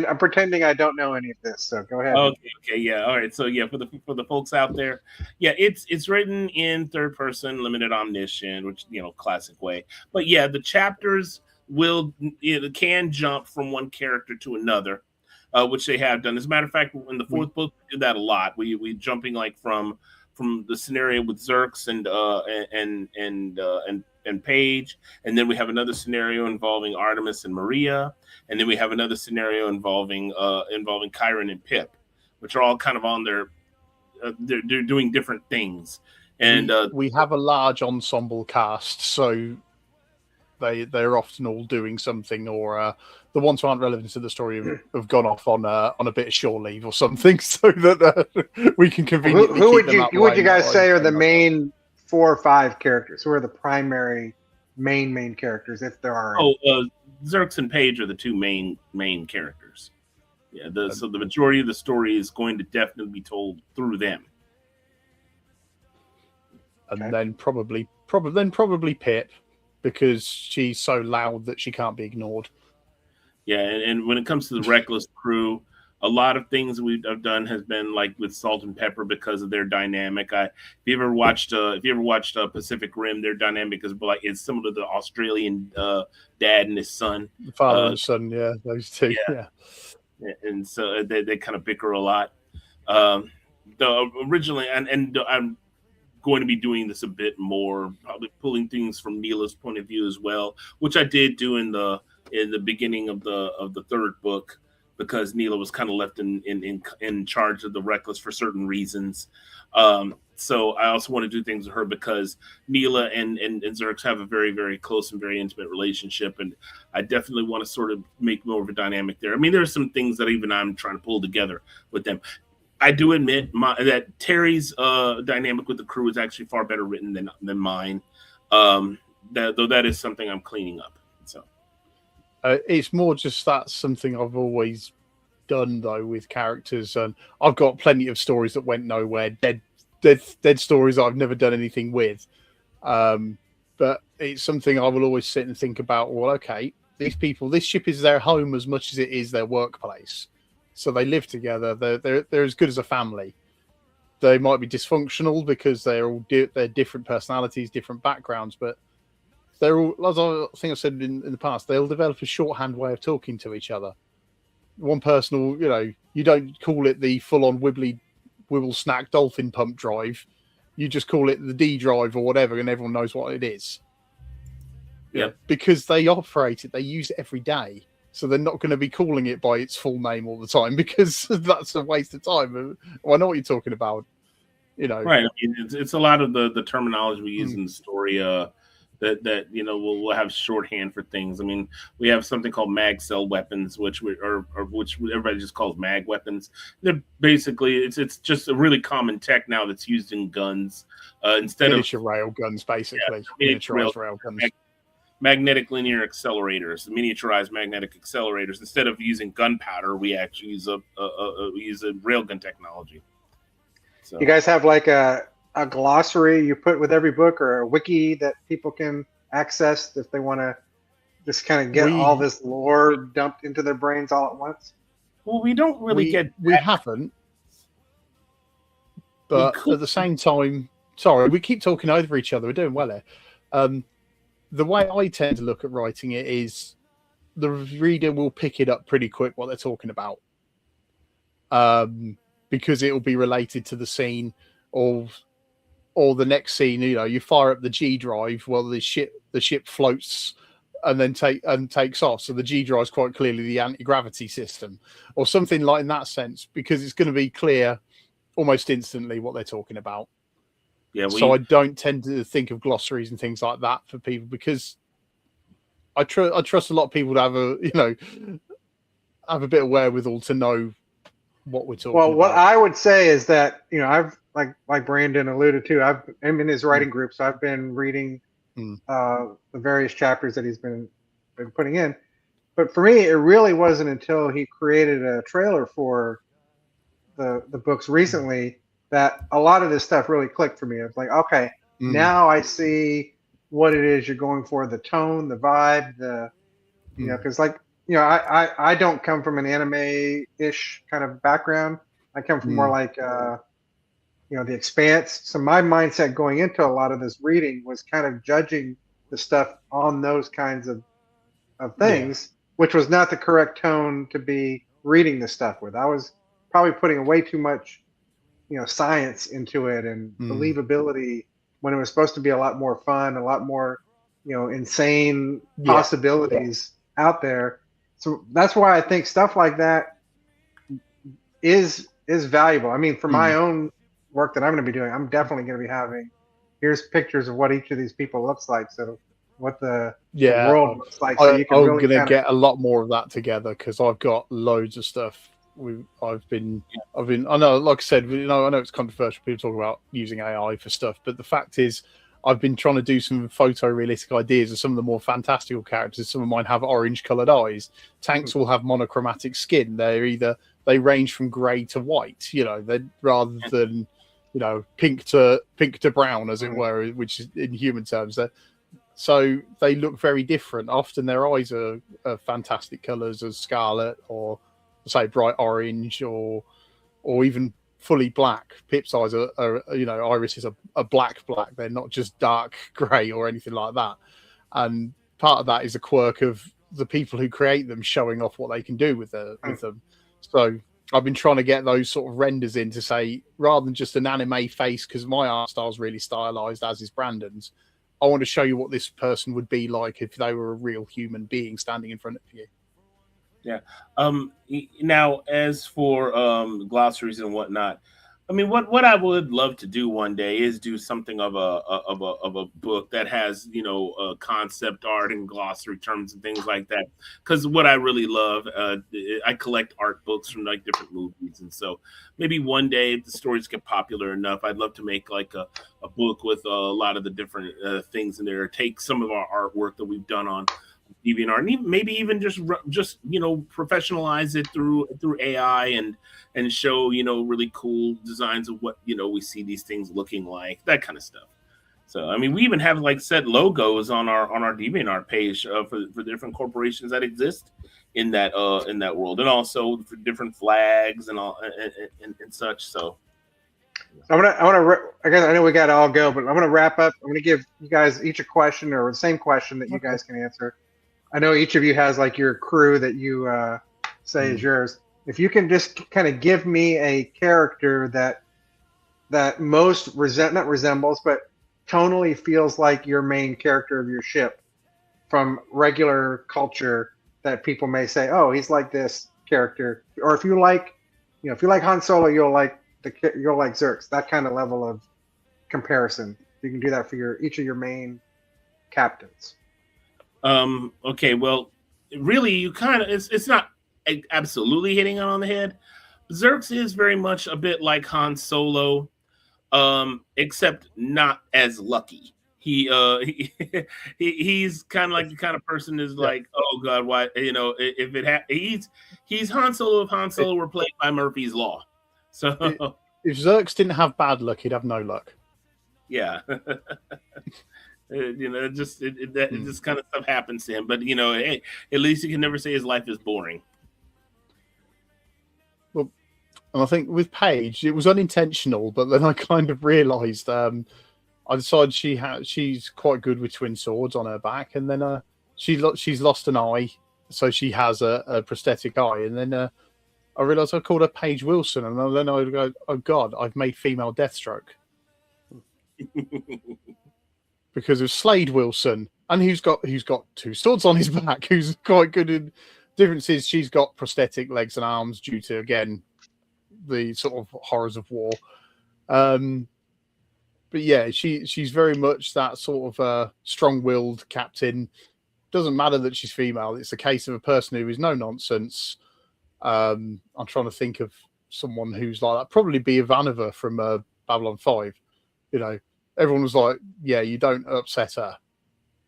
don't know any of this. So go ahead. Okay, yeah, all right. So yeah, for the folks out there, yeah, it's written in third person, limited omniscient, which classic way. But yeah, the chapters can jump from one character to another. Which they have done. As a matter of fact, in the fourth book, we did that a lot. We jumping like from the scenario with Xerx and Paige, and then we have another scenario involving Artemis and Maria, and then we have another scenario involving Chiron and Pip, which are all kind of on their they're doing different things. And we have a large ensemble cast, so they're often all doing something, or the ones who aren't relevant to the story have gone off on a bit of shore leave or something, so that we can conveniently. Who would you guys say are the main 4 or 5 characters? Who are the primary main characters, if there are? Xerx and Paige are the 2 main characters. Yeah, so the majority of the story is going to definitely be told through them. And then probably Pip, because she's so loud that she can't be ignored. Yeah, and when it comes to the Reckless crew, a lot of things I've done has been like with Salt and Pepper because of their dynamic. If you ever watched Pacific Rim, their dynamic is similar to the Australian dad and his son. The father and son, yeah, those two. Yeah. And so they kind of bicker a lot. Though originally, and I'm going to be doing this a bit more, probably pulling things from Neela's point of view as well, which I did do in the beginning of the third book, because Neela was kind of left in charge of the Reckless for certain reasons. So I also want to do things with her because Neela and Xerx have a very, very close and very intimate relationship, and I definitely want to sort of make more of a dynamic there. I mean, there's some things that even I'm trying to pull together with them. I do admit that Terry's dynamic with the crew is actually far better written than mine. Though that is something I'm cleaning up. So it's more just that's something I've always done though with characters, and I've got plenty of stories that went nowhere, dead stories I've never done anything with. But it's something I will always sit and think about. Well, okay, these people, this ship is their home as much as it is their workplace. So they live together. They're as good as a family. They might be dysfunctional because they're different personalities, different backgrounds, but they're all, as I think I've said in the past, they'll develop a shorthand way of talking to each other. One person will, you don't call it the full-on wibble snack dolphin pump drive. You just call it the D drive or whatever, and everyone knows what it is. Yeah, because they operate it, they use it every day. So they're not going to be calling it by its full name all the time because that's a waste of time. I know what you're talking about, Right. I mean, it's a lot of the terminology we use in the story that we'll have shorthand for things. I mean, we have something called mag cell weapons, which everybody just calls mag weapons. They're basically it's just a really common tech now that's used in guns instead miniature rail guns, basically. Yeah, miniaturized rail guns. Magnetic linear accelerators, miniaturized magnetic accelerators. Instead of using gunpowder, we actually use a railgun technology. So you guys have like a glossary you put with every book, or a wiki that people can access if they want to just kind of get all this lore dumped into their brains all at once? Well, we don't really we haven't, but at the same time, sorry, we keep talking over each other. We're doing well here. The way I tend to look at writing it is the reader will pick it up pretty quick what they're talking about, because it will be related to the scene or the next scene. You know, you fire up the G drive, well, the ship floats and then takes off. So the G drive is quite clearly the anti-gravity system, or something like in that sense, because it's going to be clear almost instantly what they're talking about. Yeah. So I don't tend to think of glossaries and things like that for people, because I trust a lot of people to have a bit of wherewithal to know what we're talking Well, what about. I would say is that, I've like Brandon alluded to, I'm in his writing group, so I've been reading the various chapters that he's been putting in. But for me, it really wasn't until he created a trailer for the books recently that a lot of this stuff really clicked for me. I was like, okay, now I see what it is you're going for, the tone, the vibe, because I don't come from an anime-ish kind of background. I come from more like, The Expanse. So my mindset going into a lot of this reading was kind of judging the stuff on those kinds of things, which was not the correct tone to be reading this stuff with. I was probably putting way too much, science into it and believability, when it was supposed to be a lot more fun, a lot more, insane possibilities out there. So that's why I think stuff like that is valuable. I mean, for my own work that I'm going to be doing, I'm definitely going to be having, here's pictures of what each of these people looks like. So what the world looks like. So you can I'm really going to get a lot more of that together, because I've got loads of stuff. I've been. I know, like I said, I know it's controversial. People talk about using AI for stuff, but the fact is, I've been trying to do some photorealistic ideas of some of the more fantastical characters. Some of mine have orange-colored eyes. Tanks will have monochromatic skin. They range from grey to white. Rather than pink to brown, as it were, which is in human terms. So they look very different. Often their eyes are fantastic colours, as scarlet, or say bright orange, or even fully black. Pip's eyes are iris is a black. They're not just dark grey or anything like that. And part of that is a quirk of the people who create them showing off what they can do with them. So I've been trying to get those sort of renders in to say, rather than just an anime face, because my art style is really stylized, as is Brandon's. I want to show you what this person would be like if they were a real human being standing in front of you. Yeah. Now, as for glossaries and whatnot, I mean, what I would love to do one day is do something of a book that has concept art and glossary terms and things like that. Because what I really love, I collect art books from like different movies, and so maybe one day if the stories get popular enough, I'd love to make like a book with a lot of the different things in there. Take some of our artwork that we've done on DeviantArt, and maybe even just professionalize it through AI and show really cool designs of what we see these things looking like, that kind of stuff. So I mean, we even have like set logos on our DeviantArt page for different corporations that exist in that world, and also for different flags and all and such. So I guess I know we got to all go, but I'm gonna wrap up. I'm gonna give you guys each a question, or the same question that you guys can answer. I know each of you has like your crew that you say is yours. If you can just kind of give me a character that most not resembles, but tonally feels like your main character of your ship from regular culture, that people may say, oh, he's like this character. Or if you like Han Solo, you'll like Zerx. That kind of level of comparison. You can do that for each of your main captains. Okay, well, really, you kind of it's not absolutely hitting it on the head. Zerx is very much a bit like Han Solo, except not as lucky. He's kind of like the kind of person is like, oh God, why if it he's Han Solo if Han Solo were played by Murphy's Law. So if Zerx didn't have bad luck, he'd have no luck. Yeah. It just kind of stuff happens to him. But hey, at least you can never say his life is boring. Well, and I think with Paige, it was unintentional, but then I kind of realised I decided she's quite good with twin swords on her back, and then she's lost an eye, so she has a prosthetic eye, and then I realised I called her Paige Wilson, and then I go, oh God, I've made female Deathstroke because of Slade Wilson, and who's got two swords on his back, who's quite good in. Difference is she's got prosthetic legs and arms due to, again, the sort of horrors of war. But yeah, she's very much that sort of strong-willed captain. Doesn't matter that she's female. It's a case of a person who is no nonsense. I'm trying to think of someone who's like that. Probably be Ivanova from Babylon 5. You know, everyone was like, yeah, you don't upset her.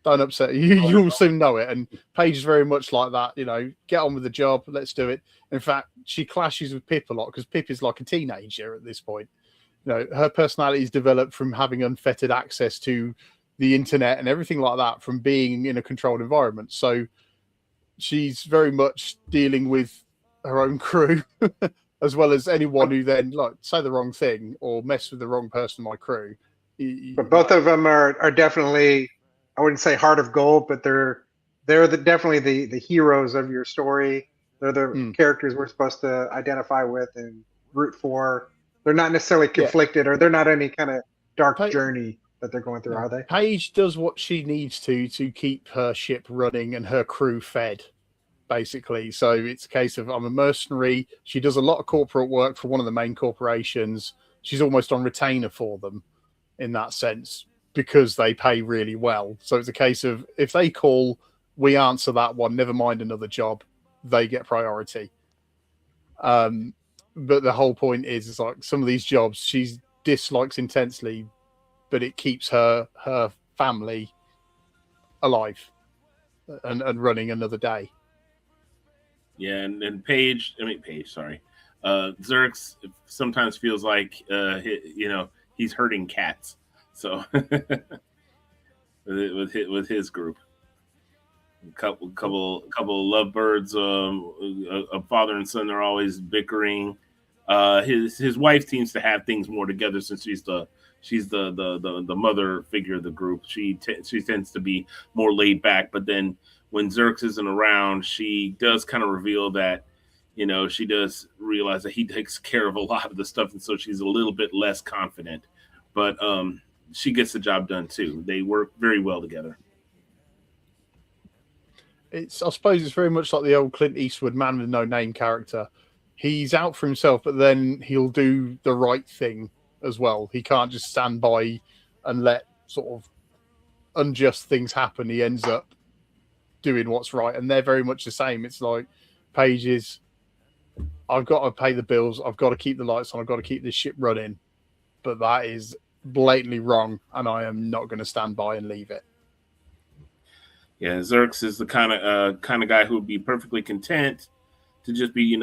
Don't upset her. You'll soon know it. And Paige is very much like that. You know, get on with the job. Let's do it. In fact, she clashes with Pip a lot because Pip is like a teenager at this point. You know, her personality is developed from having unfettered access to the internet and everything like that, from being in a controlled environment. So she's very much dealing with her own crew as well as anyone who then like say the wrong thing or mess with the wrong person in my crew. But both of them are definitely, I wouldn't say heart of gold, but they're definitely the heroes of your story. They're the characters we're supposed to identify with and root for. They're not necessarily conflicted, or they're not any kind of dark journey that they're going through, are they? Paige does what she needs to keep her ship running and her crew fed, basically. So it's a case of, I'm a mercenary. She does a lot of corporate work for one of the main corporations. She's almost on retainer for them in that sense because they pay really well. So it's a case of, if they call, we answer that one, never mind another job. They get priority. But the whole point is like some of these jobs she dislikes intensely, but it keeps her family alive and running another day. Yeah, and Paige, sorry. Xerx sometimes feels like, he's herding cats. So with his group. A couple lovebirds, a father and son are always bickering. His wife seems to have things more together since she's the mother figure of the group. She tends to be more laid back, but then when Xerx isn't around, she does kind of reveal that, she does realize that he takes care of a lot of the stuff, and so she's a little bit less confident. But she gets the job done too. They work very well together. I suppose it's very much like the old Clint Eastwood Man with No Name character. He's out for himself, but then he'll do the right thing as well. He can't just stand by and let sort of unjust things happen. He ends up doing what's right, and they're very much the same. It's like Paige is, I've got to pay the bills, I've got to keep the lights on, I've got to keep this ship running, but that is blatantly wrong, and I am not going to stand by and leave it. Yeah, Xerx is the kind of guy who would be perfectly content to just be,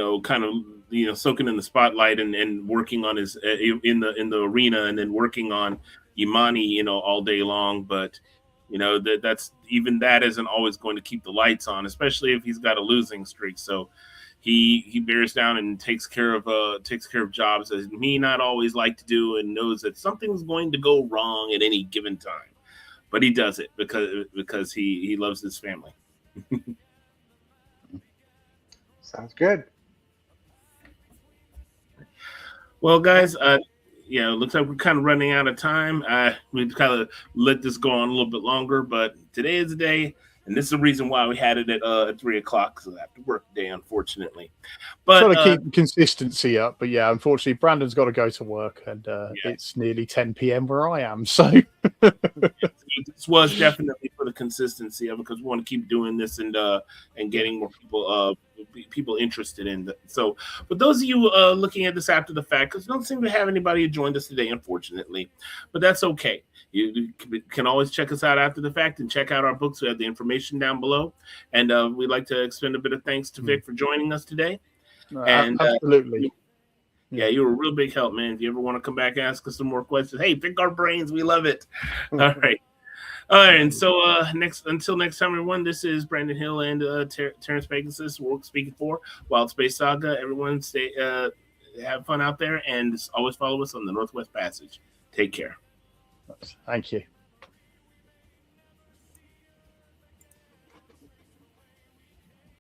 soaking in the spotlight and working on his in the arena, and then working on Imani, all day long. But that's even that isn't always going to keep the lights on, especially if he's got a losing streak. So he bears down and takes care of jobs that he may not always like to do, and knows that something's going to go wrong at any given time. But he does it because he loves his family. Sounds good. Well, guys, it looks like we're kind of running out of time. We've kind of let this go on a little bit longer, but today is the day, and this is the reason why we had it at 3:00, because I have to work today, unfortunately. But trying to keep consistency up, but yeah, unfortunately, Brandon's got to go to work, and it's nearly 10 p.m. where I am. So this was definitely for the consistency of it, because we want to keep doing this and getting more people interested in it. So, for those of you looking at this after the fact, because we don't seem to have anybody who joined us today, unfortunately, but that's okay. You can always check us out after the fact and check out our books. We have the information down below, and we'd like to extend a bit of thanks to Vic for joining us today. And absolutely. Yeah, you were a real big help, man. If you ever want to come back and ask us some more questions, hey, pick our brains. We love it. All right. And so until next time, everyone, this is Brandon Hill and Terrence Pegasus, World speaking for Wild Space Saga. Everyone stay have fun out there, and always follow us on the Northwest Passage. Take care. Thank you.